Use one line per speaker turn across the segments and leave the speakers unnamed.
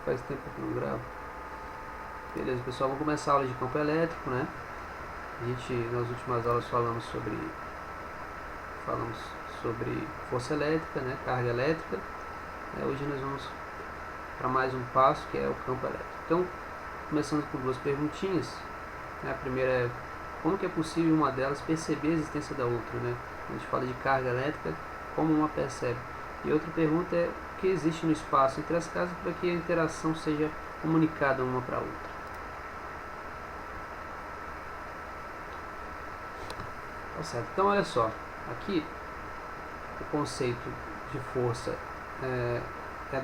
faz tempo que eu não gravo. Beleza, pessoal, vamos começar a aula de campo elétrico, né? Nas últimas aulas falamos sobre força elétrica, né? Carga elétrica. Hoje nós vamos para mais um passo, que é o campo elétrico. Então, começando com duas perguntinhas. A primeira é: como que é possível uma delas perceber a existência da outra, né? A gente fala de carga elétrica, como uma percebe? E outra pergunta é: o que existe no espaço entre as casas para que a interação seja comunicada uma para a outra? Tá certo. Então, olha só, aqui o conceito de força é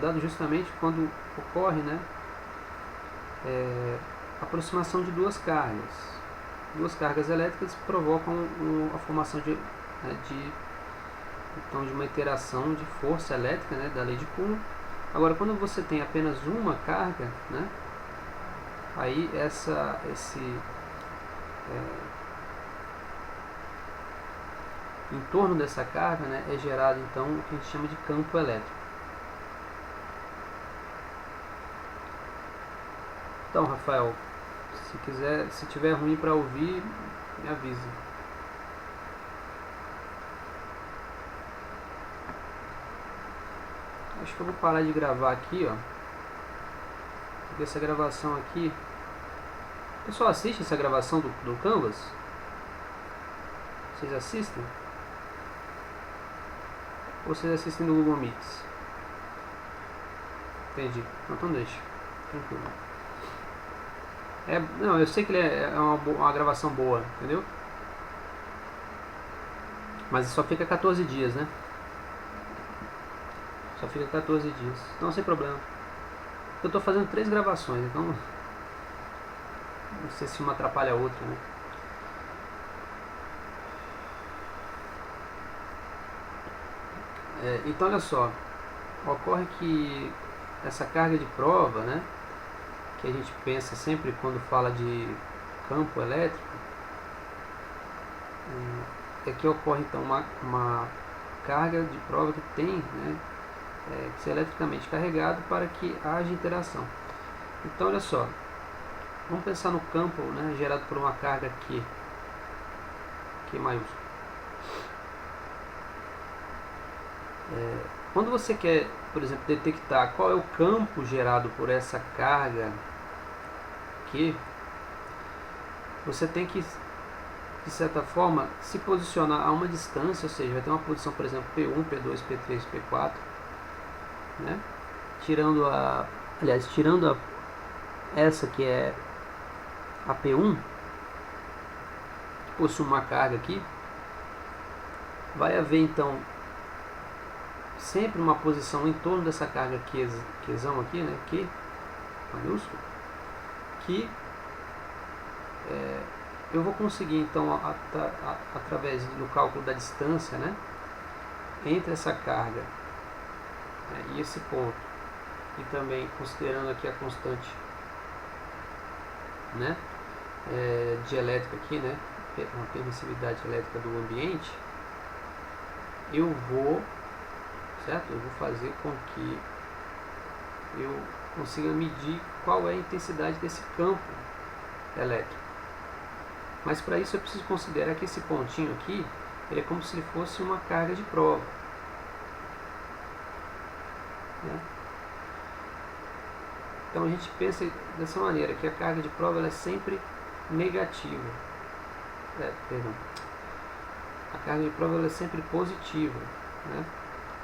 dado justamente quando ocorre, né, aproximação de duas cargas. Duas cargas elétricas provocam a formação de uma interação de força elétrica, né, da lei de Coulomb. Agora, quando você tem apenas uma carga, né, aí em torno dessa carga, né, é gerado então o que a gente chama de campo elétrico. Então, Rafael, se tiver ruim para ouvir, me avise. Acho que eu vou parar de gravar aqui, ó. Porque essa gravação aqui... O pessoal assiste essa gravação do Canvas? Vocês assistem? Ou vocês assistem do Google Meets? Entendi. Então deixa. Tranquilo. Não, eu sei que ele é uma gravação boa, entendeu? Mas só fica 14 dias, né? Só fica 14 dias. Então, sem problema. Eu tô fazendo 3 gravações, então não sei se uma atrapalha a outra, né? Então, olha só. Ocorre que essa carga de prova, né, que a gente pensa sempre quando fala de campo elétrico, é que ocorre então uma carga de prova que tem, né, que ser eletricamente carregado para que haja interação. Então, olha só, vamos pensar no campo, né, gerado por uma carga Q maiúsculo. Quando você quer, por exemplo, detectar qual é o campo gerado por essa carga Q, você tem que, de certa forma, se posicionar a uma distância, ou seja, vai ter uma posição, por exemplo, P1, P2, P3, P4, né? Tirando essa que é a P1, que possui uma carga aqui, vai haver então sempre uma posição em torno dessa carga Qzão aqui, né, Q maiúsculo, que eu vou conseguir então através do cálculo da distância, né, entre essa carga, e esse ponto, e também considerando aqui a constante, né, de elétrica aqui, né, uma permissividade elétrica do ambiente, eu vou fazer com que eu consiga medir qual é a intensidade desse campo elétrico. Mas para isso eu preciso considerar que esse pontinho aqui, ele é como se ele fosse uma carga de prova, né? Então a gente pensa dessa maneira, que a carga de prova ela é sempre negativa. A carga de prova ela é sempre positiva, né?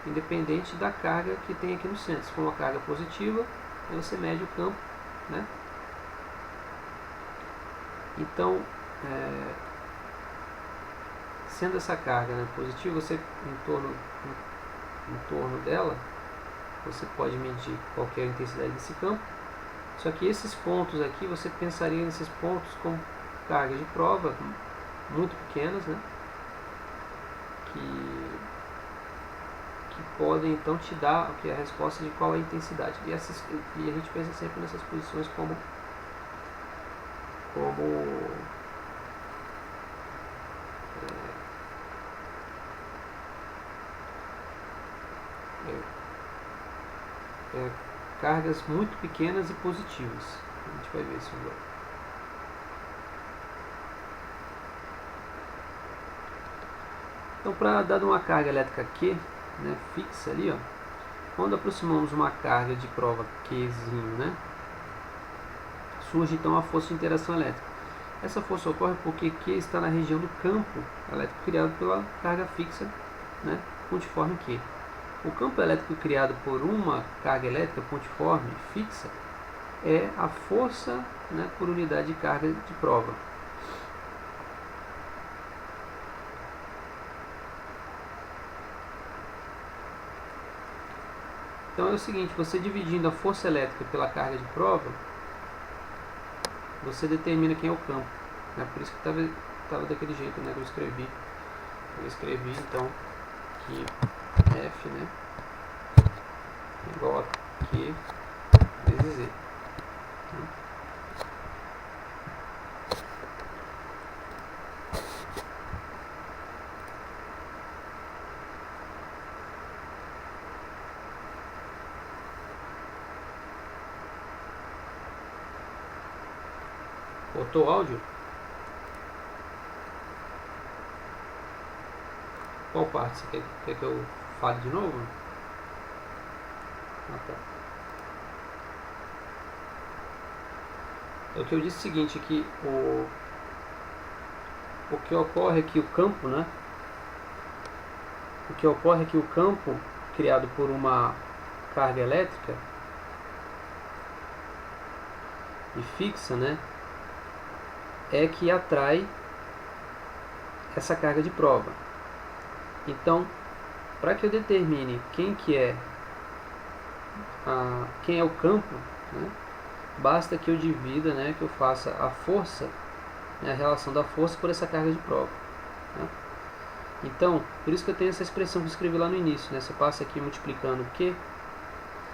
Independente da carga que tem aqui no centro. Se for uma carga positiva, aí você mede o campo, né? Então, sendo essa carga, né, positiva, você em torno dela, você pode medir qual é a intensidade desse campo. Só que esses pontos aqui, você pensaria nesses pontos como cargas de prova muito pequenas, né, que podem então te dar a resposta de qual é a intensidade. E a gente pensa sempre nessas posições como cargas muito pequenas e positivas. A gente vai ver isso agora. Então, para dar uma carga elétrica Q, né, fixa ali, ó, quando aproximamos uma carga de prova Qzinho, né, surge então a força de interação elétrica. Essa força ocorre porque Q está na região do campo elétrico criado pela carga fixa, né, pontiforme Q. O campo elétrico criado por uma carga elétrica pontiforme fixa é a força, né, por unidade de carga de prova. Então é o seguinte, você dividindo a força elétrica pela carga de prova, você determina quem é o campo. Né? Por isso que estava daquele jeito, né, que eu escrevi. Eu escrevi então que F, né, igual a Q vezes Z. Botou o áudio? Qual parte? Você quer que eu fale de novo? Ah, tá. O que eu disse é o seguinte, que o que ocorre é que o campo, né? O que ocorre é que o campo criado por uma carga elétrica e fixa, né, é que atrai essa carga de prova. Então, para que eu determine quem é o campo, né, basta que eu divida, né, que eu faça a força, né, a relação da força por essa carga de prova. Né? Então, por isso que eu tenho essa expressão que eu escrevi lá no início. Né? Você passa aqui multiplicando Q,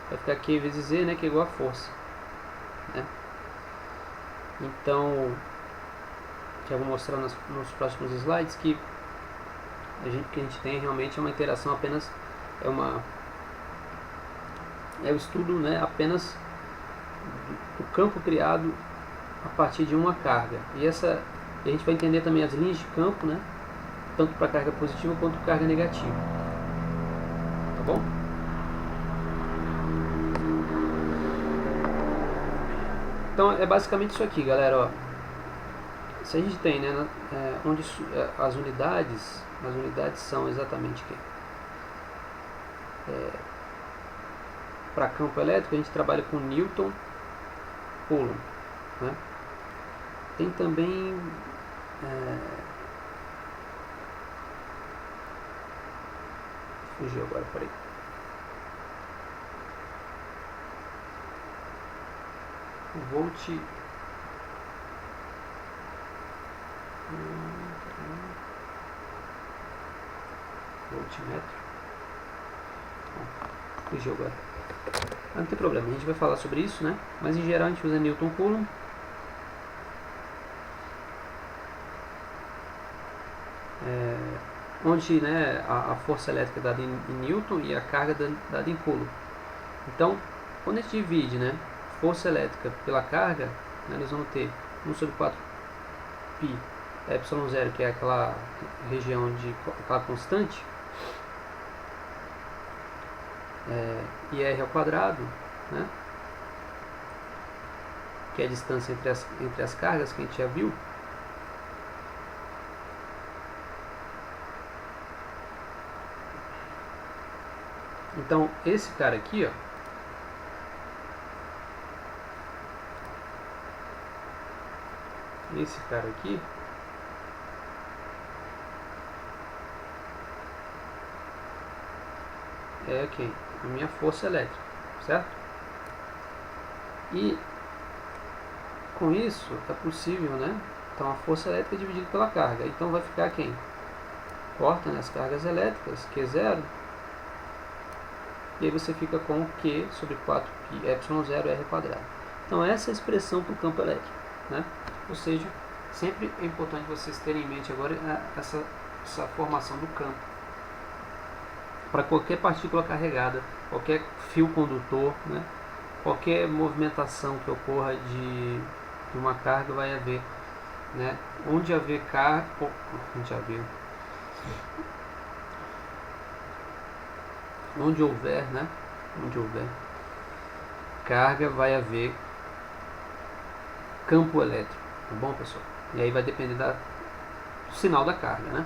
vai ficar Q vezes Z, né, que é igual a força. Né? Então, já vou mostrar nos próximos slides que o que a gente tem realmente é uma interação apenas, é o estudo, né, apenas do campo criado a partir de uma carga. E a gente vai entender também as linhas de campo, né, tanto para carga positiva quanto carga negativa. Tá bom? Então é basicamente isso aqui, galera. Ó. Se a gente tem, né, onde as unidades são exatamente quem? Para campo elétrico a gente trabalha com Newton, Coulomb. Né? Tem também fugiu agora, peraí. O voltmetro. Fugiu agora. Não tem problema, a gente vai falar sobre isso, né? Mas em geral a gente usa Newton Coulomb. Onde, né, a força elétrica é dada em Newton e a carga dada em Coulomb. Então, quando a gente divide, né, força elétrica pela carga, né, nós vamos ter 1 sobre 4π ε0, que é aquela região de aquela constante, e r ao quadrado, né, que é a distância entre as cargas que a gente já viu. Então esse cara aqui, ó, esse cara aqui é quem? A minha força elétrica, certo? E com isso é possível, né? Então a força elétrica é dividida pela carga. Então vai ficar quem? Corta, né, as cargas elétricas, Q0. E aí você fica com Q sobre 4π ε0 r quadrado. Então essa é a expressão para o campo elétrico. Né? Ou seja, sempre é importante vocês terem em mente agora essa formação do campo. Para qualquer partícula carregada, qualquer fio condutor, né? qualquer movimentação que ocorra de uma carga vai haver, né? Onde houver né? Onde houver carga vai haver campo elétrico, tá bom, pessoal? E aí vai depender do sinal da carga, né?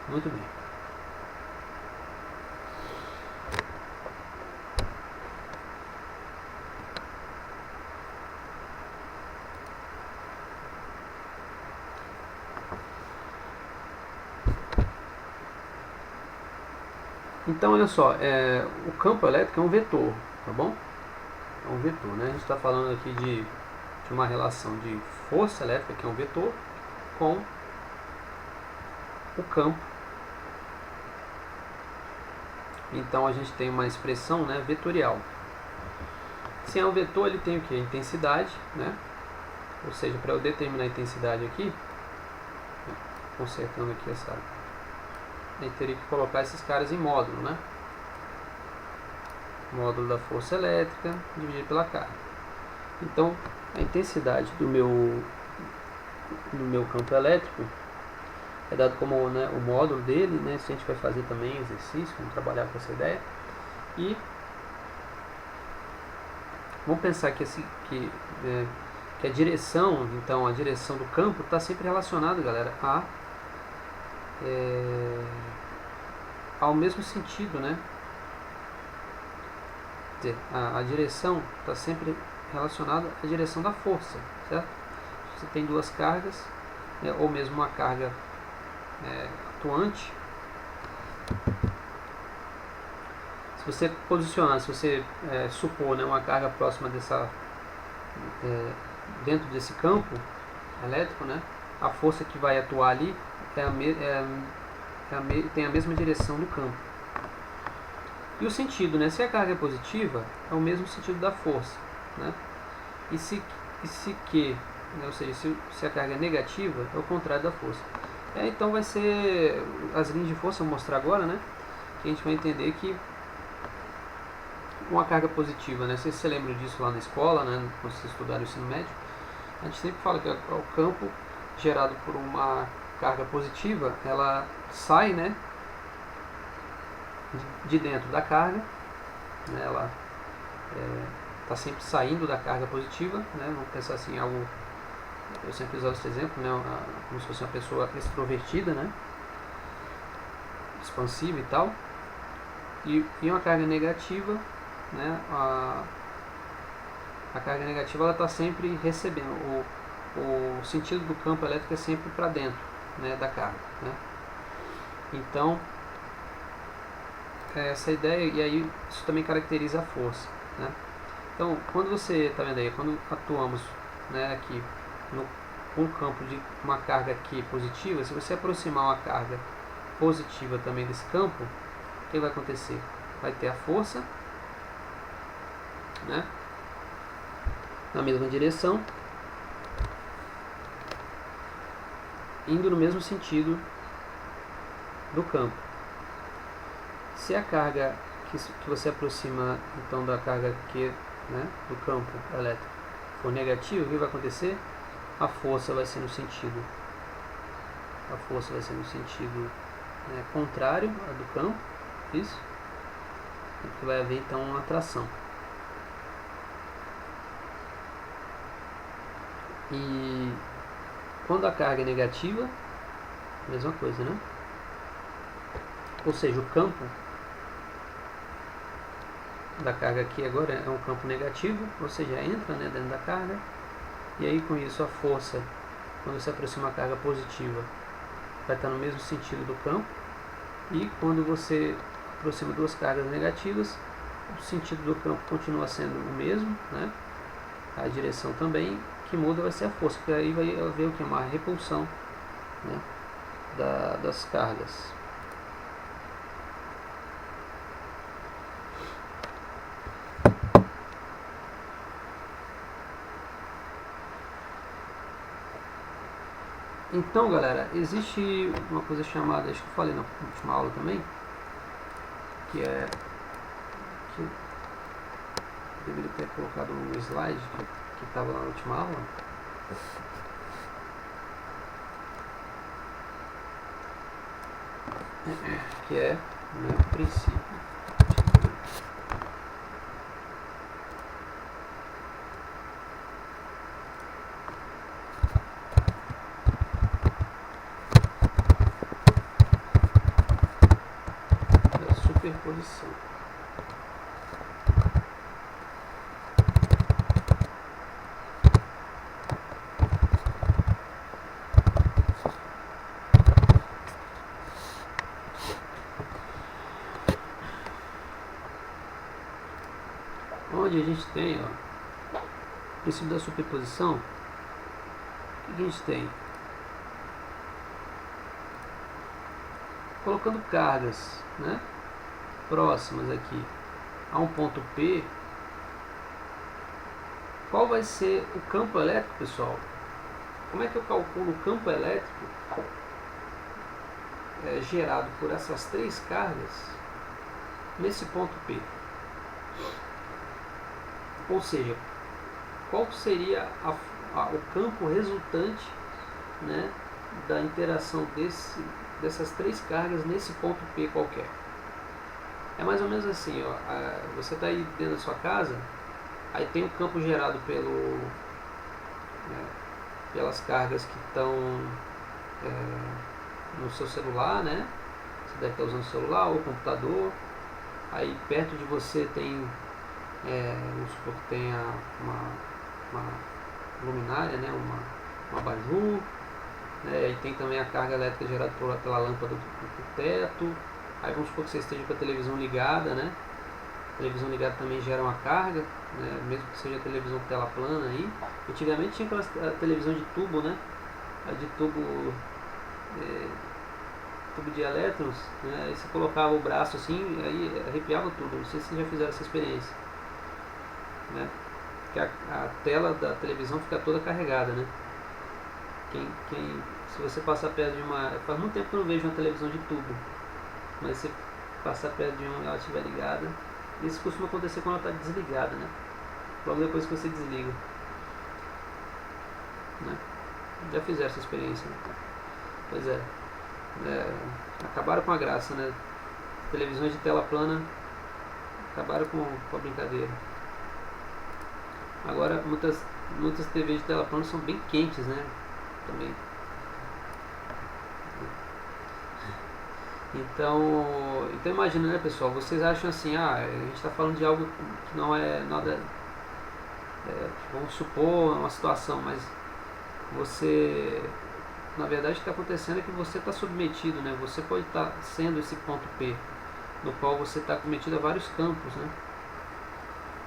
Muito bem. Então, olha só, o campo elétrico é um vetor, tá bom? É um vetor, né? A gente está falando aqui de uma relação de força elétrica, que é um vetor, com o campo. Então, a gente tem uma expressão, né, vetorial. Se é um vetor, ele tem o que? Intensidade, né? Ou seja, para eu determinar a intensidade aqui, consertando aqui essa... Eu teria que colocar esses caras em módulo, né? Módulo da força elétrica dividido pela carga. Então, a intensidade do meu campo elétrico é dado como, né, o módulo dele, né? Isso a gente vai fazer também exercício, vamos trabalhar com essa ideia. E vamos pensar que a direção, então a direção do campo está sempre relacionada, galera, ao mesmo sentido, né? A direção está sempre relacionada à direção da força, certo? Você tem duas cargas, né, ou mesmo uma carga atuante. Se você posicionar, se você supor, né, uma carga próxima dentro desse campo elétrico, né, a força que vai atuar ali tem a mesma direção do campo. E o sentido, né? Se a carga é positiva, é o mesmo sentido da força, né? E se né? Ou seja, se a carga é negativa, é o contrário da força. Então vai ser as linhas de força, eu vou mostrar agora, né? Que a gente vai entender que uma carga positiva, né? Vocês se lembram disso lá na escola, né? Quando vocês estudaram o ensino médio, a gente sempre fala que o campo gerado por uma carga positiva, ela sai, né, de dentro da carga, né, ela está sempre saindo da carga positiva, né, vamos pensar assim, algo, eu sempre uso esse exemplo, né, como se fosse uma pessoa extrovertida, né, expansiva e tal, e uma carga negativa, né, a carga negativa ela está sempre recebendo, o sentido do campo elétrico é sempre para dentro, né, da carga, né. Então essa ideia, e aí isso também caracteriza a força, né? Então, quando você está vendo aí, quando atuamos, né, aqui com um campo de uma carga aqui positiva, se você aproximar uma carga positiva também desse campo, o que vai acontecer? Vai ter a força, né, na mesma direção, indo no mesmo sentido do campo. Se a carga que você aproxima então da carga aqui, né, do campo elétrico for negativa, o que vai acontecer? A força vai ser no sentido contrário à do campo, isso, que vai haver então uma atração. E quando a carga é negativa, mesma coisa, né? Ou seja, o campo da carga aqui agora é um campo negativo, ou seja, entra, né, dentro da carga, e aí com isso a força, quando se aproxima a carga positiva, vai estar no mesmo sentido do campo, e quando você aproxima duas cargas negativas, o sentido do campo continua sendo o mesmo, né, a direção também, que muda vai ser a força, porque aí vai haver o que? Uma repulsão, né, das cargas. Então, galera, existe uma coisa chamada, acho que eu falei na última aula também, que é que eu deveria ter colocado no slide que estava lá na última aula, que é, né, o princípio. Da superposição. Onde a gente tem, ó, o princípio da superposição, o que a gente tem? Colocando cargas, né, próximas aqui a um ponto P, qual vai ser o campo elétrico, pessoal? Como é que eu calculo o campo elétrico gerado por essas três cargas nesse ponto P? Ou seja, qual seria o campo resultante, né, da interação dessas três cargas nesse ponto P qualquer? É mais ou menos assim, ó, você está aí dentro da sua casa, aí tem o campo gerado pelas cargas que estão no seu celular, né? Você deve estar usando o celular ou o computador. Aí perto de você tem, vamos supor que tenha uma luminária, né? uma abajur, né? Aí tem também a carga elétrica gerada pela lâmpada do teto. Aí vamos supor que você esteja com a televisão ligada, né? A televisão ligada também gera uma carga, né? Mesmo que seja a televisão tela plana aí. Antigamente tinha aquela televisão de tubo, né? A de tubo de elétrons, né? Aí você colocava o braço assim, aí arrepiava tudo. Não sei se vocês já fizeram essa experiência, né? Que a tela da televisão fica toda carregada, né? Se você passar perto de uma... Faz muito tempo que eu não vejo uma televisão de tubo, mas se passar perto de uma e ela estiver ligada, isso costuma acontecer quando ela está desligada, né? Logo depois que você desliga, né? Já fizeram essa experiência, né? Pois é, acabaram com a graça, né? Televisões de tela plana acabaram com a brincadeira. Agora muitas TVs de tela plana são bem quentes, né? Também. Então imagina, né, pessoal? Vocês acham assim, a gente está falando de algo que não é nada, vamos supor uma situação, mas você, na verdade, o que está acontecendo é que você está submetido, né? Você pode estar sendo esse ponto P, no qual você está cometido a vários campos, né?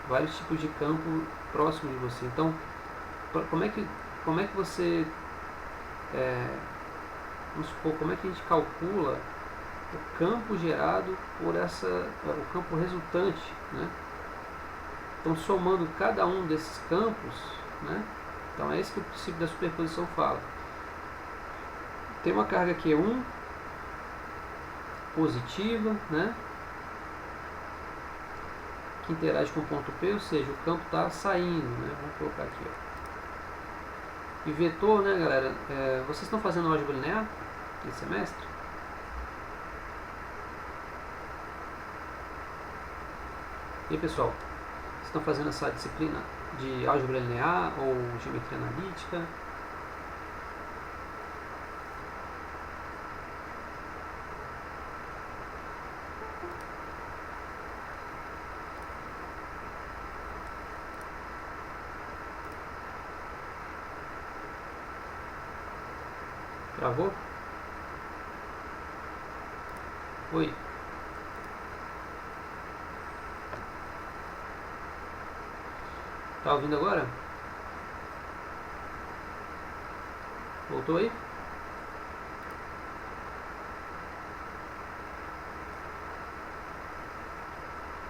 Vários tipos de campo próximos de você. Então, como é que você, vamos supor, como é que a gente calcula o campo gerado por o campo resultante, né? Então, somando cada um desses campos, né? Então é isso que o princípio da superposição fala. Tem uma carga Q1 positiva, né? Que interage com o ponto P, ou seja, o campo está saindo, né? Vamos colocar aqui, ó. E vetor, né, galera? Vocês estão fazendo álgebra linear esse semestre? E aí, pessoal, vocês estão fazendo essa disciplina de álgebra linear ou geometria analítica? Travou? Oi? Tá ouvindo agora? Voltou aí?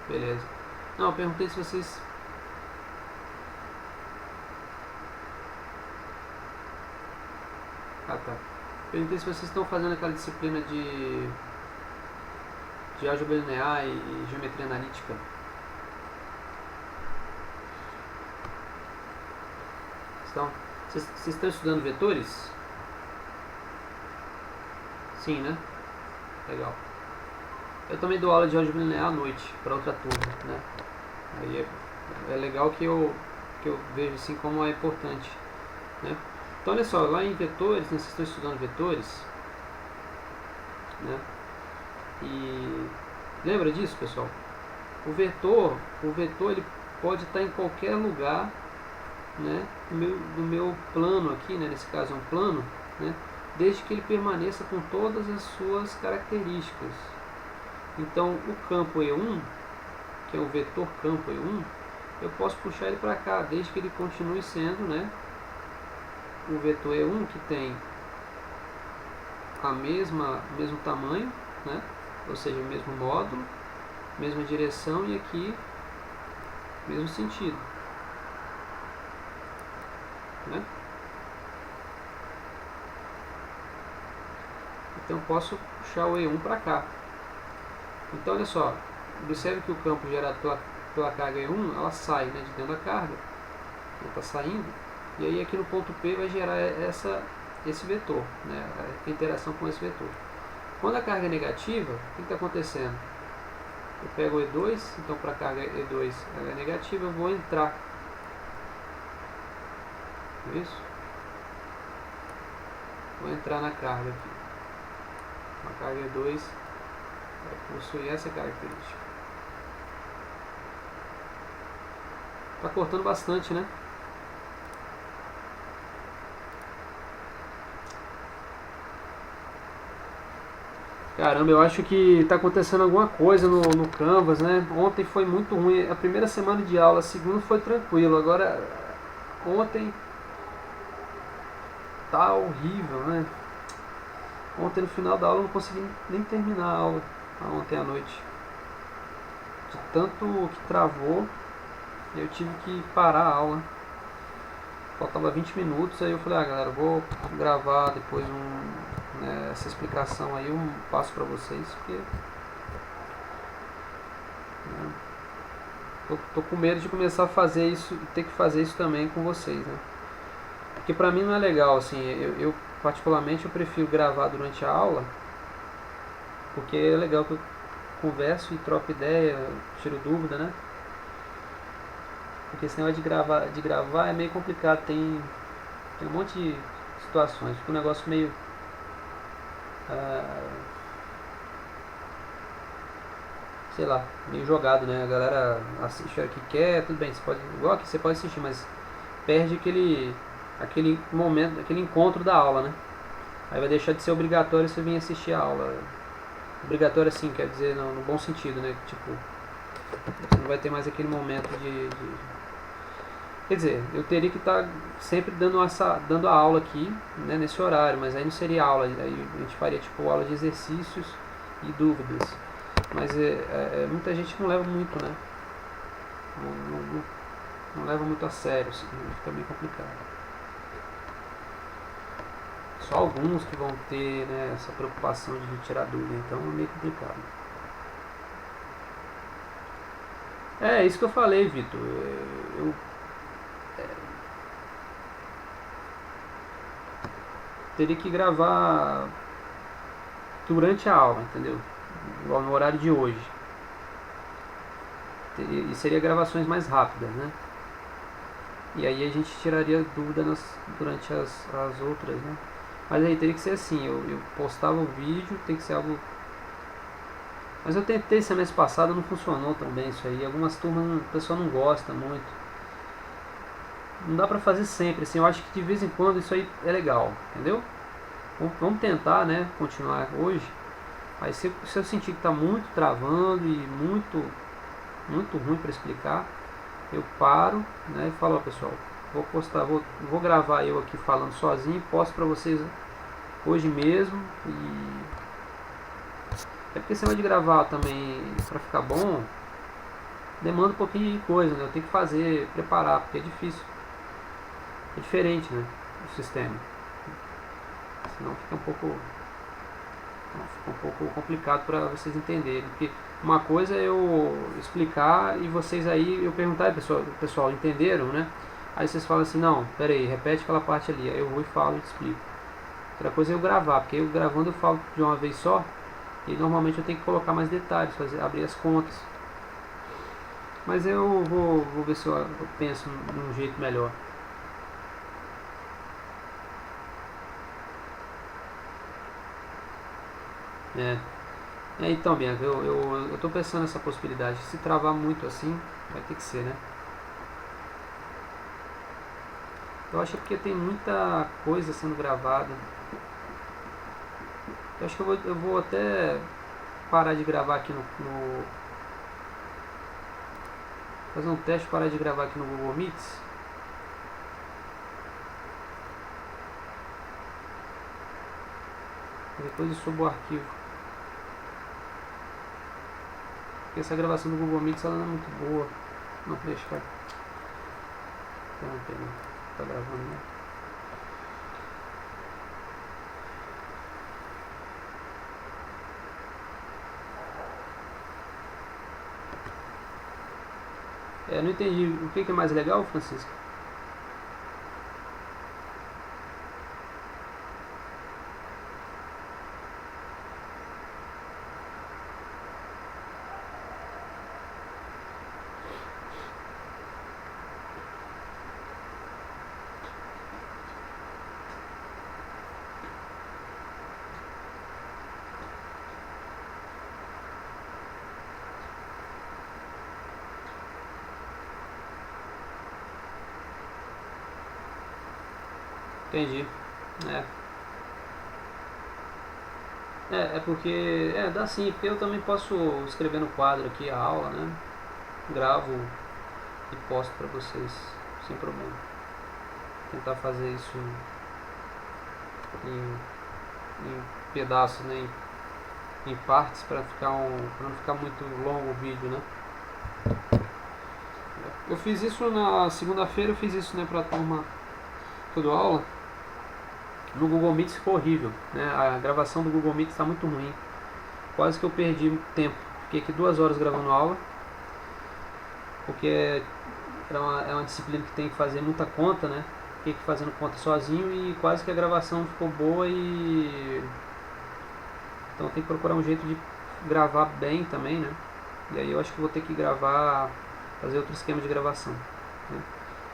Beleza. Não, eu perguntei se vocês... Ah, tá. Perguntei se vocês estão fazendo aquela disciplina de álgebra linear e geometria analítica. Vocês estão estudando vetores? Sim, né? Legal. Eu também dou aula de álgebra linear à noite para outra turma, né? Aí é legal que eu vejo assim como é importante, né? Então olha só, lá em vetores, né, vocês estão estudando vetores, né? E lembra disso, pessoal? O vetor ele pode estar em qualquer lugar, né, do meu plano aqui, né, nesse caso é um plano, né, desde que ele permaneça com todas as suas características. Então o campo E1, que é o vetor campo E1, eu posso puxar ele para cá, desde que ele continue sendo, né, o vetor E1 que tem o mesmo tamanho, né, ou seja, o mesmo módulo, mesma direção e aqui mesmo sentido, né? Então posso puxar o E1 para cá. Então olha só, observe que o campo gerado pela carga E1, ela sai, né, de dentro da carga, ela está saindo, e aí aqui no ponto P vai gerar esse vetor, né, a interação com esse vetor. Quando a carga é negativa, o que está acontecendo? Eu pego o E2, então para a carga E2 ela é negativa, eu vou entrar. Isso? Vou entrar na carga aqui. A carga E2 vai possuir essa característica. Está cortando bastante, né? Caramba, eu acho que está acontecendo alguma coisa no Canvas, né? Ontem foi muito ruim, a primeira semana de aula, a segunda foi tranquilo, agora ontem tá horrível, né? Ontem no final da aula eu não consegui nem terminar a aula, ontem à noite. De tanto que travou, eu tive que parar a aula. Faltava 20 minutos, aí eu falei, galera, vou gravar depois essa explicação aí, eu passo pra vocês, porque tô com medo de começar a fazer isso, ter que fazer isso também com vocês, né? Porque pra mim não é legal, assim, eu particularmente eu prefiro gravar durante a aula, porque é legal que eu converso e troco ideia, tiro dúvida, né? Porque esse negócio de gravar é meio complicado, tem um monte de situações, fica um negócio meio sei lá, meio jogado, né? A galera assiste a hora que quer, tudo bem, igual aqui você pode assistir, mas perde aquele momento, aquele encontro da aula, né? Aí vai deixar de ser obrigatório você vir assistir a aula. Obrigatório assim, quer dizer no bom sentido, né? Tipo, você não vai ter mais aquele momento Quer dizer, eu teria que estar sempre dando a aula aqui, né, nesse horário, mas aí não seria aula, aí a gente faria tipo aula de exercícios e dúvidas. Mas muita gente não leva muito, né? Não leva muito a sério, assim, fica meio complicado. Só alguns que vão ter, né, essa preocupação de tirar dúvida, então é meio complicado. É isso que eu falei, Vitor. Eu teria que gravar durante a aula, entendeu? Igual no horário de hoje. E seria gravações mais rápidas, né? E aí a gente tiraria dúvida durante as outras, né? Mas aí teria que ser assim, eu postava o vídeo, tem que ser algo... Mas eu tentei semestre passado, não funcionou tão bem isso aí. Algumas turmas o pessoal não gosta muito. Não dá pra fazer sempre, assim, eu acho que de vez em quando isso aí é legal, entendeu? Vamos tentar, né, continuar hoje. Aí se eu sentir que está muito travando e muito ruim para explicar, eu paro, né, e falo, ó, pessoal, vou postar, vou gravar eu aqui falando sozinho, posto para vocês hoje mesmo. E é porque você vai de gravar também para ficar bom, demanda um pouquinho de coisa, né? Eu tenho que fazer, preparar, porque é difícil, é diferente, né, o sistema. Senão fica um pouco complicado para vocês entenderem. Porque uma coisa é eu explicar e vocês aí, eu perguntar, pessoal, entenderam, né? Aí vocês falam assim, não, pera aí, repete aquela parte ali. Aí eu vou e falo e te explico. Outra coisa é eu gravar, porque eu gravando eu falo de uma vez só e normalmente eu tenho que colocar mais detalhes, abrir as contas. Mas eu vou ver se eu penso num jeito melhor. Então, Bianca, eu tô pensando nessa possibilidade. Se travar muito assim, vai ter que ser, né? Eu acho que é porque tem muita coisa sendo gravada. Eu acho que eu vou até parar de gravar aqui fazer um teste, parar de gravar aqui no Google Meets. Depois eu subo o arquivo. Porque essa gravação do Google Meets ela não é muito boa. Não, deixa, cara. Tá gravando, né? Não entendi. O que é mais legal, Francisco? Entendi. É porque. Dá sim, porque eu também posso escrever no quadro aqui a aula, né? Gravo e posto pra vocês, sem problema. Tentar fazer isso em pedaços, né? Em partes pra não ficar muito longo o vídeo, né? Eu fiz isso na segunda-feira, eu fiz isso, né, pra turma toda aula. No Google Meet ficou horrível, né? A gravação do Google Meet está muito ruim. Quase que eu perdi tempo. Fiquei aqui 2 horas gravando aula, porque é uma disciplina que tem que fazer muita conta, né? Fiquei aqui fazendo conta sozinho e quase que a gravação ficou boa e... Então tem que procurar um jeito de gravar bem também, né? E aí eu acho que vou ter que fazer outro esquema de gravação, né?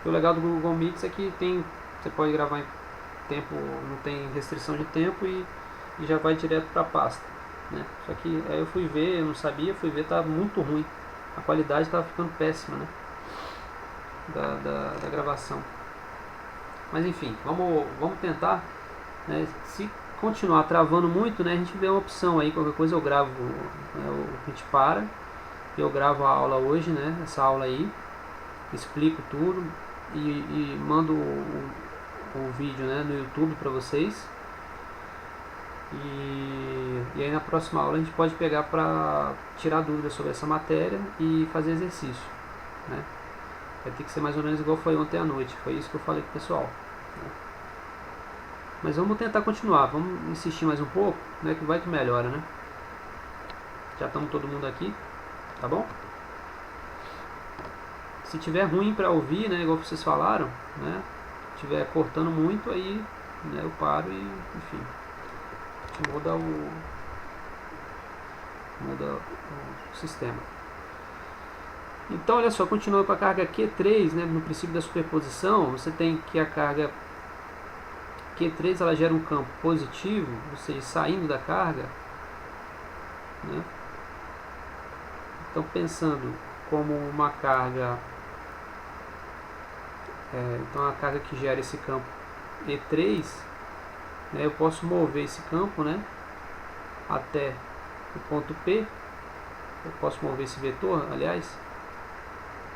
E o legal do Google Meet é que você pode gravar em tempo, não tem restrição de tempo e já vai direto para a pasta, né? Só que aí eu fui ver, eu não sabia, fui ver, tá muito ruim, a qualidade estava ficando péssima, né? Da gravação. Mas enfim, vamos tentar, né? Se continuar travando muito, né, a gente vê uma opção aí, qualquer coisa eu gravo, né, a gente para, eu gravo a aula hoje, né, essa aula aí, explico tudo e mando o vídeo, né, no YouTube para vocês. E aí na próxima aula a gente pode pegar para tirar dúvidas sobre essa matéria e fazer exercício, né? Vai ter que ser mais ou menos igual foi ontem à noite, foi isso que eu falei com o pessoal, né? Mas vamos tentar continuar, vamos insistir mais um pouco, né, que vai que melhora, né? Já estamos todo mundo aqui, tá bom? Se tiver ruim para ouvir, né, igual vocês falaram, né, tiver cortando muito, aí, né, eu paro e, enfim, a gente muda o sistema. Então, olha só, continuando com a carga Q3, né, no princípio da superposição, você tem que a carga Q3 ela gera um campo positivo, ou seja, saindo da carga, né? Então, pensando como uma carga, então a carga que gera esse campo E3, né, eu posso mover esse campo, né, até o ponto P, eu posso mover esse vetor, aliás,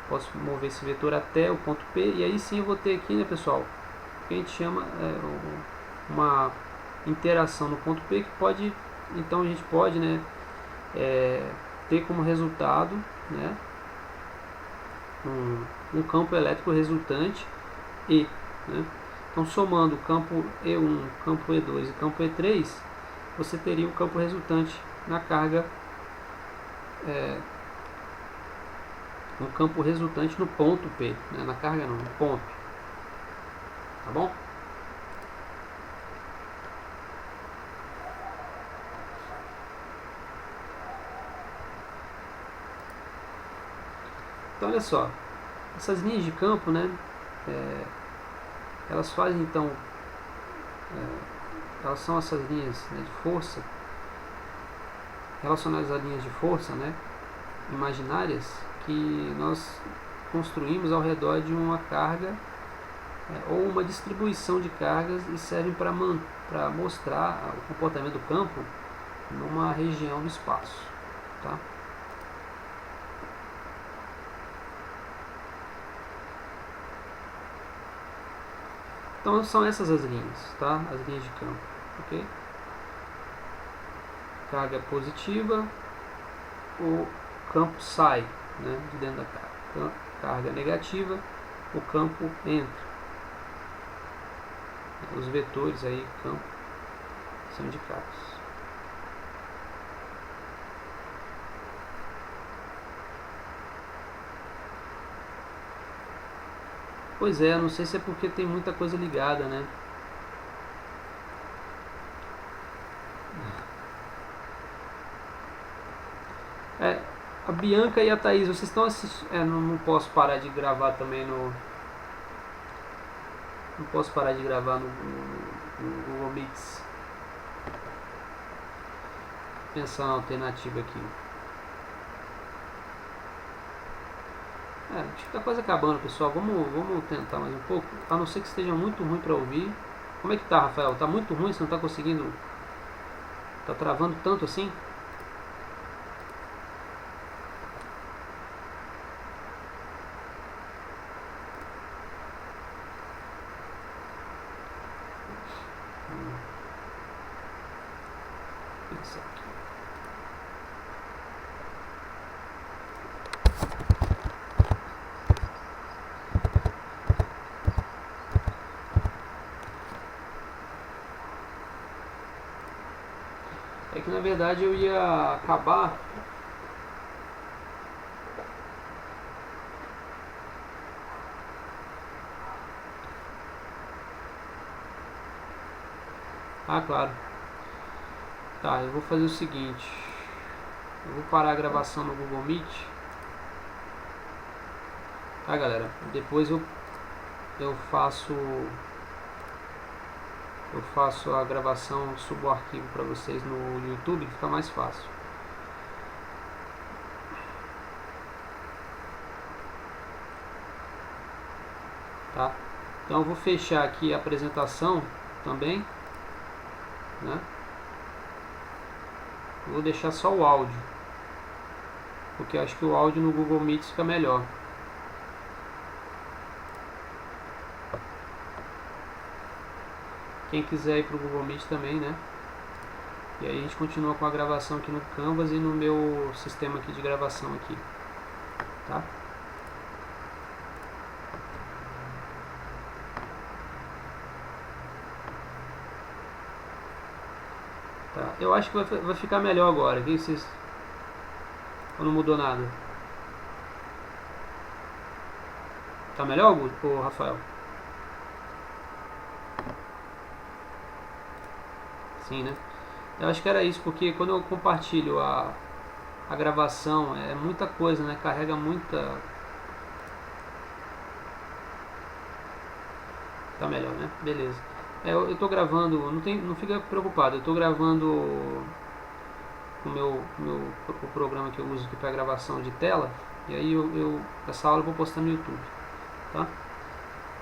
posso mover esse vetor até o ponto P, e aí sim eu vou ter aqui, né, pessoal, que a gente chama uma interação no ponto P que pode, então a gente pode, né, ter como resultado, né, um campo elétrico resultante E, né? Então, somando o campo E1, campo E2 e campo E3, você teria o campo resultante na carga, no campo resultante no ponto P, né? Na carga não, no ponto. Tá bom? Então, olha só, essas linhas de campo, né, elas fazem então, elas são essas linhas, né, de força, relacionadas a linhas de força, né, imaginárias, que nós construímos ao redor de uma carga, ou uma distribuição de cargas, e servem para mostrar o comportamento do campo numa região do espaço. Tá? Então são essas as linhas, tá? As linhas de campo, ok? Carga positiva, o campo sai, né, de dentro da carga. Carga negativa, o campo entra. Os vetores aí, campo, são indicados. Pois é, não sei se é porque tem muita coisa ligada, né? A Bianca e a Thaís, vocês estão assistindo. Não posso parar de gravar também no. Não posso parar de gravar no Google Meets. Vou pensar uma alternativa aqui. Acho que tá quase acabando, pessoal. Vamos tentar mais um pouco. A não ser que esteja muito ruim para ouvir. Como é que tá, Rafael? Tá muito ruim? Você não tá conseguindo? Tá travando tanto assim? Pensar aqui. É que na verdade eu ia acabar. Ah, claro. Tá, eu vou fazer o seguinte. Eu vou parar a gravação no Google Meet. Tá, galera? Depois eu faço a gravação, subo o arquivo para vocês no YouTube, que fica mais fácil. Tá? Então eu vou fechar aqui a apresentação também, né? Vou deixar só o áudio, porque acho que o áudio no Google Meet fica melhor. Quem quiser ir para o Google Meet também, né? E aí a gente continua com a gravação aqui no Canvas e no meu sistema aqui de gravação aqui, tá? Tá. Eu acho que vai ficar melhor agora. Que vocês... Ou não mudou nada? Tá melhor, ô Rafael? Sim, né? Eu acho que era isso, porque quando eu compartilho a gravação, é muita coisa, né? Carrega muita... Tá melhor, né? Beleza. Eu tô gravando, não fica preocupado, eu tô gravando o programa que eu uso aqui para gravação de tela, e aí essa aula eu vou postar no YouTube, tá?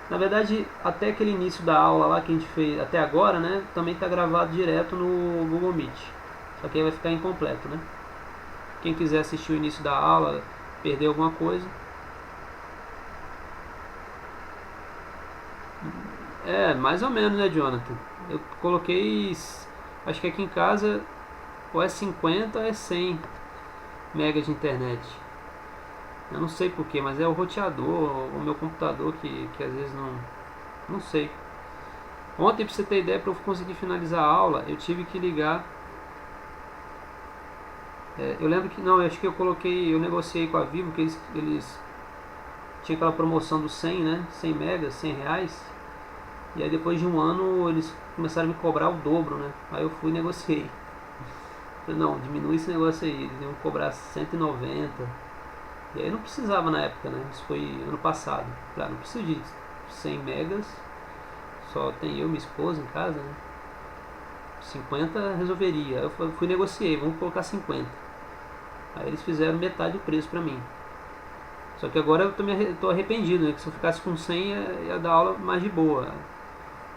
Na verdade, até aquele início da aula lá que a gente fez até agora, né, também está gravado direto no Google Meet, só que aí vai ficar incompleto, né? Quem quiser assistir o início da aula, perder alguma coisa, mais ou menos, né, Jonathan? Eu coloquei, acho que aqui em casa ou é 50 ou é 100 megas de internet. Eu não sei porquê, mas é o roteador, o meu computador que às vezes não sei. Ontem, para você ter ideia, para eu conseguir finalizar a aula, eu tive que ligar. Eu lembro que não, eu acho que eu negociei com a Vivo que eles tinha aquela promoção do 100, né? 100 megas, 100 reais. E aí depois de um ano eles começaram a me cobrar o dobro, né? Aí eu fui e negociei. Falei, não, diminui esse negócio aí, eles iam cobrar 190. E aí não precisava na época, né? Isso foi ano passado. Falei, não preciso de 100 megas, só tem eu e minha esposa em casa, né? 50 resolveria. Aí eu fui e negociei, vamos colocar 50. Aí eles fizeram metade do preço pra mim. Só que agora eu tô arrependido, né? Que se eu ficasse com 100 ia dar aula mais de boa.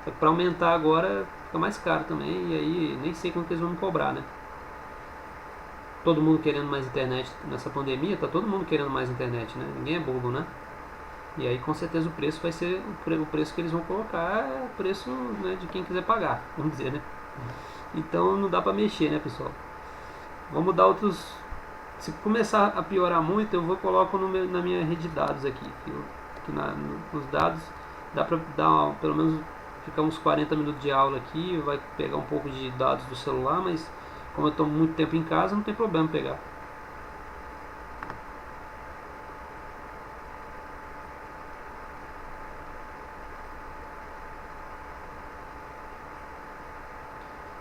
Só que pra aumentar agora fica mais caro também. E aí nem sei quanto eles vão me cobrar, né? Todo mundo querendo mais internet nessa pandemia, tá todo mundo querendo mais internet, né? Ninguém é bobo, né? E aí com certeza o preço vai ser o preço que eles vão colocar, é o preço, né, de quem quiser pagar, vamos dizer, né? Então não dá pra mexer, né, pessoal? Vamos dar outros. Se começar a piorar muito, eu vou coloco na minha rede de dados aqui. Nos dados dá pra dar pelo menos ficar uns 40 minutos de aula aqui, vai pegar um pouco de dados do celular, mas como eu estou muito tempo em casa, não tem problema pegar.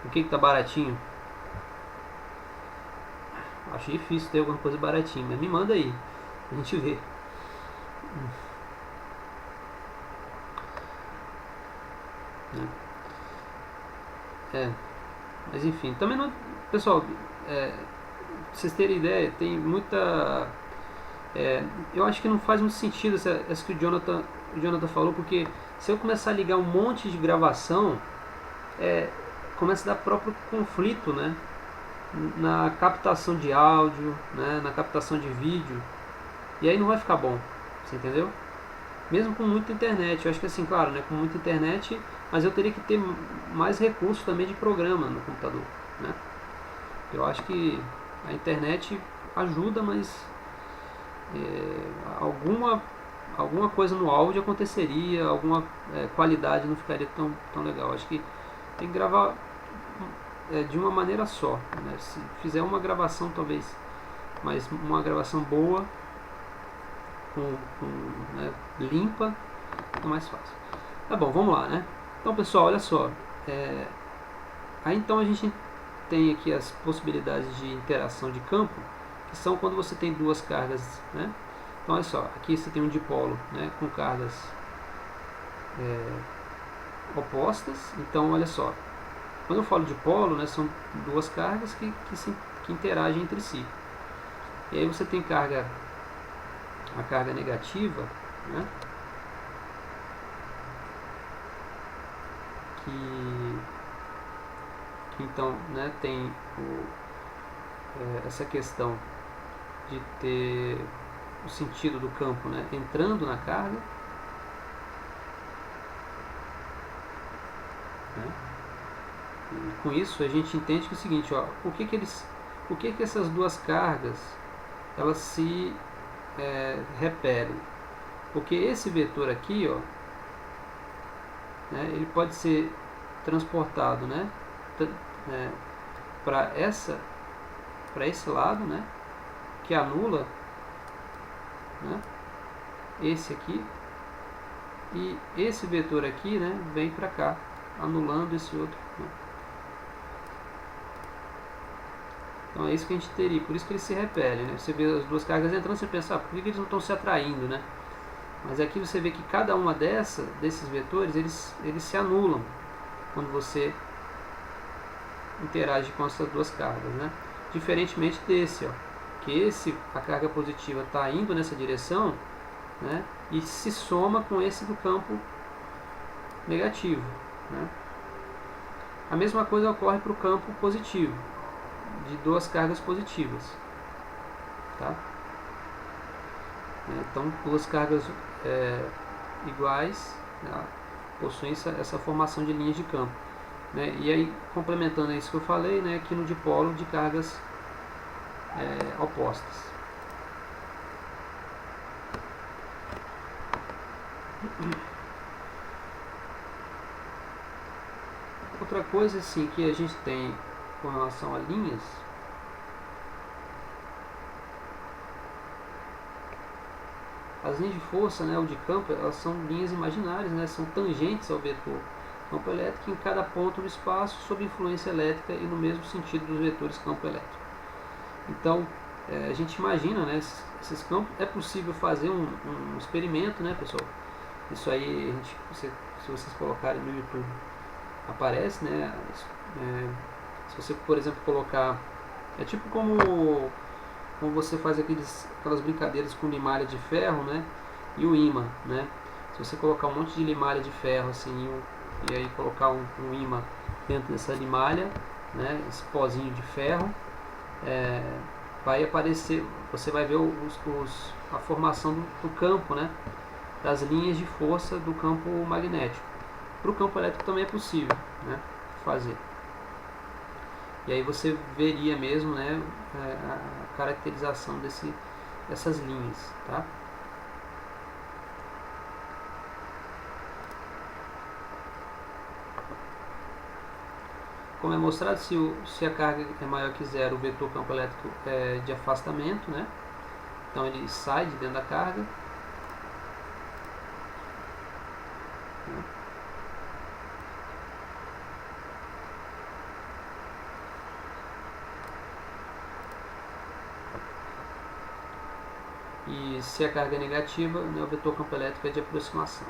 O que tá baratinho? Acho difícil ter alguma coisa baratinha, mas me manda aí, a gente vê. É, mas enfim, também não. Pessoal, pra vocês terem ideia, tem muita. Eu acho que não faz muito sentido essa que o Jonathan falou, porque se eu começar a ligar um monte de gravação, começa a dar próprio conflito, né? Na captação de áudio, né? Na captação de vídeo, e aí não vai ficar bom, você entendeu? Mesmo com muita internet, eu acho que assim, claro, né? Com muita internet, mas eu teria que ter mais recursos também de programa no computador, né? Eu acho que a internet ajuda, mas alguma coisa no áudio aconteceria, alguma qualidade não ficaria tão legal. Acho que tem que gravar de uma maneira só, né? Se fizer uma gravação talvez, mas uma gravação boa, né, limpa, é mais fácil. Tá bom, vamos lá, né? Então pessoal, olha só, aí então a gente tem aqui as possibilidades de interação de campo, que são quando você tem duas cargas, né? Então olha só, aqui você tem um dipolo, né, com cargas opostas. Então olha só, quando eu falo dipolo, né, são duas cargas que interagem entre si. E aí você tem a carga negativa, né, que então, né, tem essa questão de ter o sentido do campo, né, entrando na carga, né? E com isso a gente entende que é o seguinte, ó, por que essas duas cargas elas se repelem? Porque esse vetor aqui, ó, né, ele pode ser transportado, né, para esse lado, né, que anula, né, esse aqui, e esse vetor aqui, né, vem para cá, anulando esse outro, né. Então é isso que a gente teria, por isso que eles se repelem, né. Você vê as duas cargas entrando, você pensa, por que eles não estão se atraindo, né? Mas aqui você vê que cada uma desses vetores, eles se anulam quando você interage com essas duas cargas, né? Diferentemente desse, ó, que a carga positiva está indo nessa direção, né, e se soma com esse do campo negativo, né? A mesma coisa ocorre para o campo positivo, de duas cargas positivas, tá? Então, duas cargas iguais, né, possuem essa formação de linhas de campo, né? E aí, complementando isso que eu falei, né, aqui no dipolo de cargas opostas. Outra coisa assim que a gente tem com relação a linhas, as linhas de força, né, ou de campo, elas são linhas imaginárias, né, são tangentes ao vetor campo elétrico em cada ponto do espaço sob influência elétrica e no mesmo sentido dos vetores campo elétrico. Então, a gente imagina, né, esses campos. É possível fazer um experimento, né, pessoal? Isso aí, se vocês colocarem no YouTube, aparece, né? Se você, por exemplo, colocar... É tipo como você faz aquelas brincadeiras com limalha de ferro, né? E o ímã, né? Se você colocar um monte de limalha de ferro assim, e aí colocar um ímã dentro dessa limalha, né? Esse pozinho de ferro, vai aparecer, você vai ver a formação do campo, né? Das linhas de força do campo magnético. Para o campo elétrico também é possível, né, fazer. E aí você veria mesmo, né, a caracterização dessas linhas, tá? Como é mostrado, se a carga é maior que zero, o vetor campo elétrico é de afastamento, né? Então ele sai de dentro da carga. E se a carga é negativa, né, o vetor campo elétrico é de aproximação.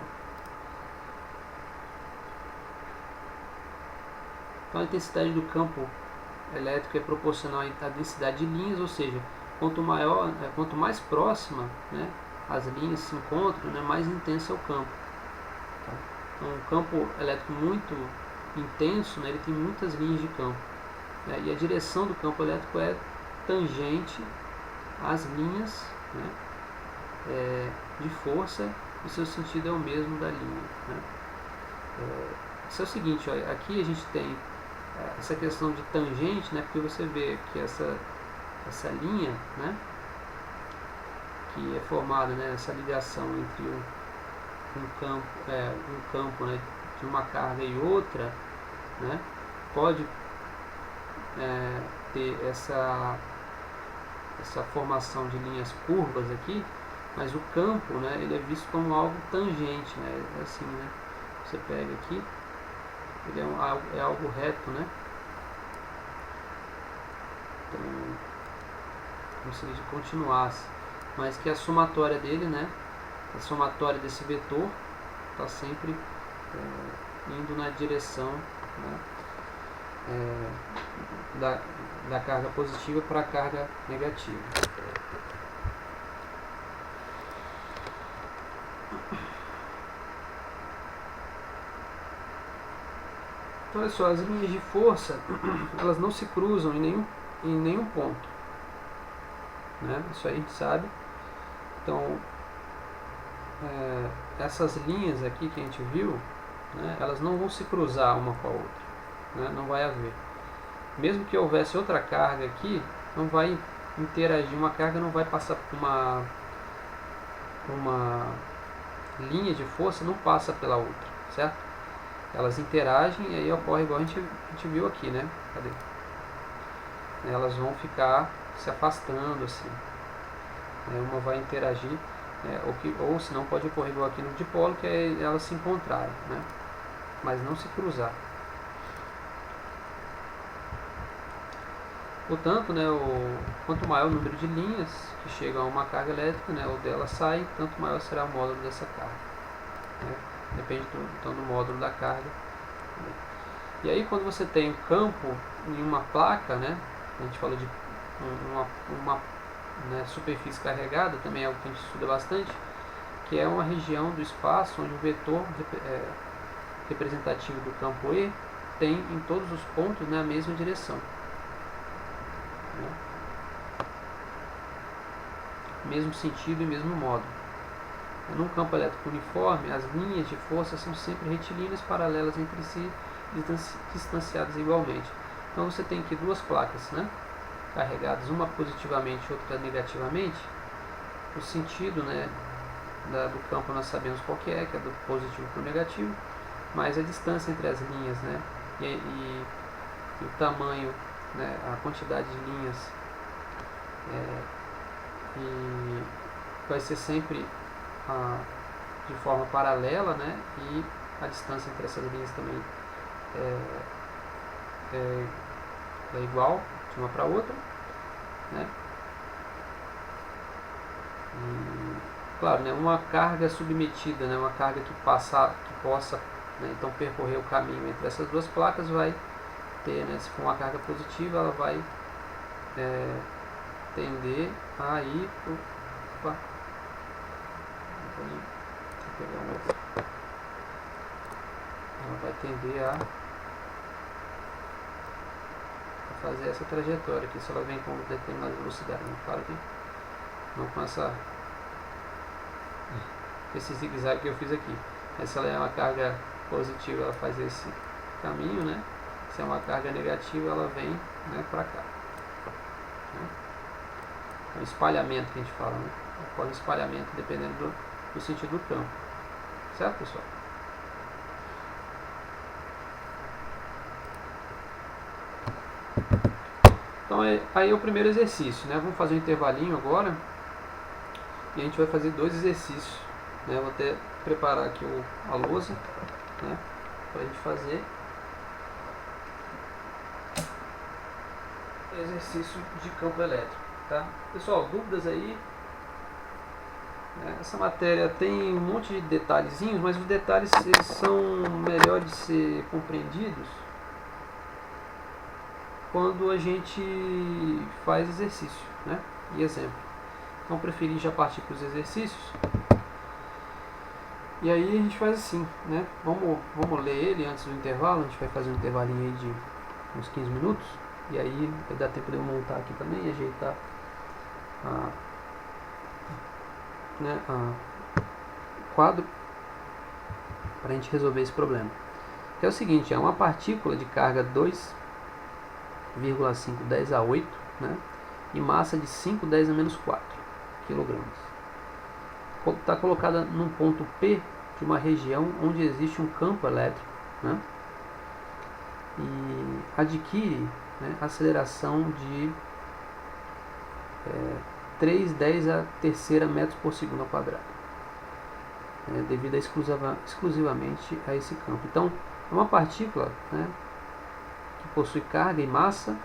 Então a intensidade do campo elétrico é proporcional à densidade de linhas, ou seja, quanto mais próxima, né, as linhas se encontram, né, mais intenso é o campo. Tá? Então, um campo elétrico muito intenso, né, ele tem muitas linhas de campo, né, e a direção do campo elétrico é tangente às linhas, né, de força, e seu sentido é o mesmo da linha. Né? Isso é o seguinte, ó, aqui a gente tem essa questão de tangente, né, porque você vê que essa linha, né, que é formada, né, essa ligação entre um campo, né, de uma carga e outra, né, pode ter essa formação de linhas curvas aqui, mas o campo, né, ele é visto como algo tangente, né, assim, né, você pega aqui, ele é algo reto, né, então, como se ele continuasse, mas que a somatória dele, né, a somatória desse vetor está sempre indo na direção, né, da carga positiva para a carga negativa. Então, olha só, as linhas de força, elas não se cruzam em nenhum ponto, né? Isso aí a gente sabe. Então, essas linhas aqui que a gente viu, né, elas não vão se cruzar uma com a outra, né? Não vai haver. Mesmo que houvesse outra carga aqui, não vai interagir, uma carga não vai passar por uma linha de força, não passa pela outra, certo? Elas interagem e aí ocorre igual a gente viu aqui, né? Cadê? Elas vão ficar se afastando assim, uma vai interagir, ou se não pode ocorrer igual aqui no dipolo, que é elas se encontrarem, né? Mas não se cruzar. Portanto, né, quanto maior o número de linhas que chegam a uma carga elétrica, né, ou dela sai, tanto maior será o módulo dessa carga, né? Depende então do módulo da carga. E aí quando você tem campo em uma placa, né, a gente falou de uma né, superfície carregada, também é algo que a gente estuda bastante, que é uma região do espaço onde o vetor representativo do campo E tem em todos os pontos, né, a mesma direção. Mesmo sentido e mesmo modo. Num campo elétrico uniforme, as linhas de força são sempre retilíneas, paralelas entre si, distanciadas igualmente. Então você tem aqui duas placas, né, carregadas, uma positivamente e outra negativamente. O sentido, né, do campo nós sabemos qual que é do positivo para o negativo, mas a distância entre as linhas, né, e o tamanho, né, a quantidade de linhas, e vai ser sempre de forma paralela, né, e a distância entre essas linhas também é igual de uma para outra, né. E, claro, né, uma carga submetida, né, uma carga que possa, né, então percorrer o caminho entre essas duas placas vai ter, né, se for uma carga positiva, ela vai tender a ir para ela vai tender a fazer essa trajetória aqui, se ela vem com determinada velocidade, né? Claro que não com esse zigue-zague que eu fiz aqui, mas se ela é uma carga positiva, ela faz esse caminho, né? Se é uma carga negativa, ela vem, né, para cá, né? É o espalhamento que a gente fala, né? Ocorre espalhamento dependendo do sentido do campo, certo, pessoal? Então aí é o primeiro exercício, né? Vamos fazer um intervalinho agora e a gente vai fazer 2 exercícios, né? Vou até preparar aqui a lousa, né, para a gente fazer exercício de campo elétrico, tá? Pessoal, dúvidas aí? Essa matéria tem um monte de detalhezinhos, mas os detalhes eles são melhores de ser compreendidos quando a gente faz exercício, né, e exemplo. Então preferi já partir para os exercícios. E aí a gente faz assim, né? Vamos ler ele antes do intervalo. A gente vai fazer um intervalinho aí de uns 15 minutos. E aí vai dar tempo de eu montar aqui também e ajeitar o quadro para a gente resolver esse problema. Que é o seguinte, é uma partícula de carga 2,5 10 a 8, né, e massa de 5 10 a menos 4 kg. Está colocada num ponto P de uma região onde existe um campo elétrico, né, e adquire, né, aceleração de 3 10 a terceira metros por segundo ao quadrado, devido exclusivamente a esse campo. Então, é uma partícula, né, que possui carga e massa,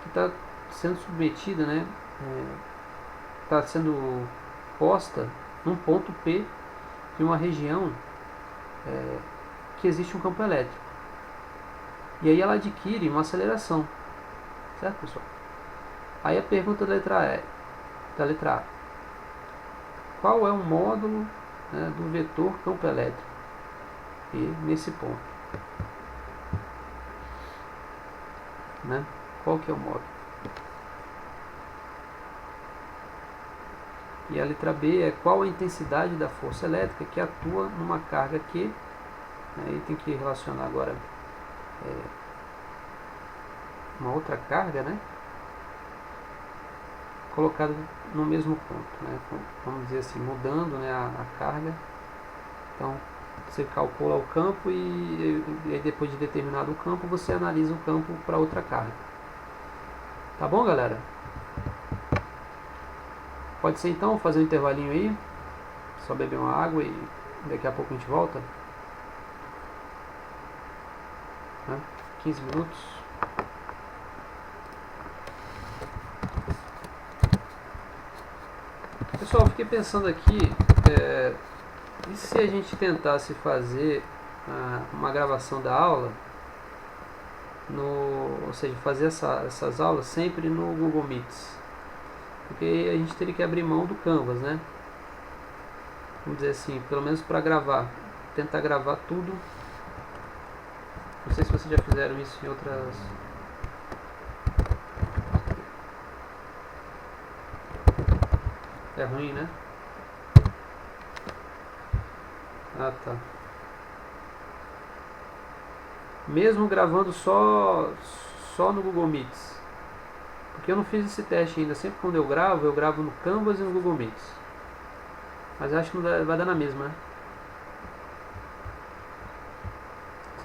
que está sendo submetida, né, está sendo posta num ponto P de uma região que existe um campo elétrico. E aí ela adquire uma aceleração, certo, pessoal? Aí a pergunta da letra A: qual é o módulo, né, do vetor campo elétrico e nesse ponto, né? Qual que é o módulo? E a letra B é: qual a intensidade da força elétrica que atua numa carga Q, né? Aí tem que relacionar agora uma outra carga, né, colocada no mesmo ponto, né? Vamos dizer assim, mudando, né, a carga. Então você calcula o campo e depois de determinado o campo, você analisa o campo para outra carga. Tá bom, galera? Pode ser então fazer um intervalinho aí, só beber uma água e daqui a pouco a gente volta, né? 15 minutos. Pessoal, fiquei pensando aqui, e se a gente tentasse fazer uma gravação da aula, ou seja, fazer essas aulas sempre no Google Meets, porque a gente teria que abrir mão do Canvas, né? Vamos dizer assim, pelo menos para gravar, tentar gravar tudo. Não sei se vocês já fizeram isso em outras... É ruim, né? Ah, tá. Mesmo gravando só no Google Meets, porque eu não fiz esse teste ainda. Sempre quando eu gravo no Canvas e no Google Meets, mas acho que não vai dar na mesma, né?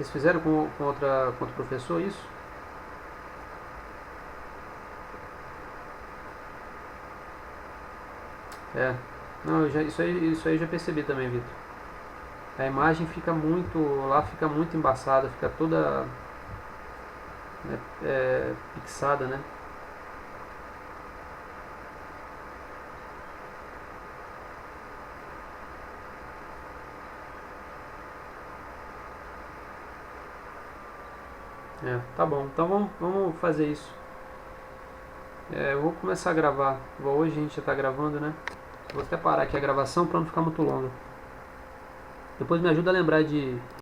Vocês fizeram com outro professor isso? É. Não, isso aí eu já percebi também, Vitor. A imagem fica muito, lá fica muito embaçada, fica toda pixada, né? Tá bom. Então vamos fazer isso. Eu vou começar a gravar. Hoje a gente já tá gravando, né? Vou até parar aqui a gravação para não ficar muito longa. Depois me ajuda a lembrar de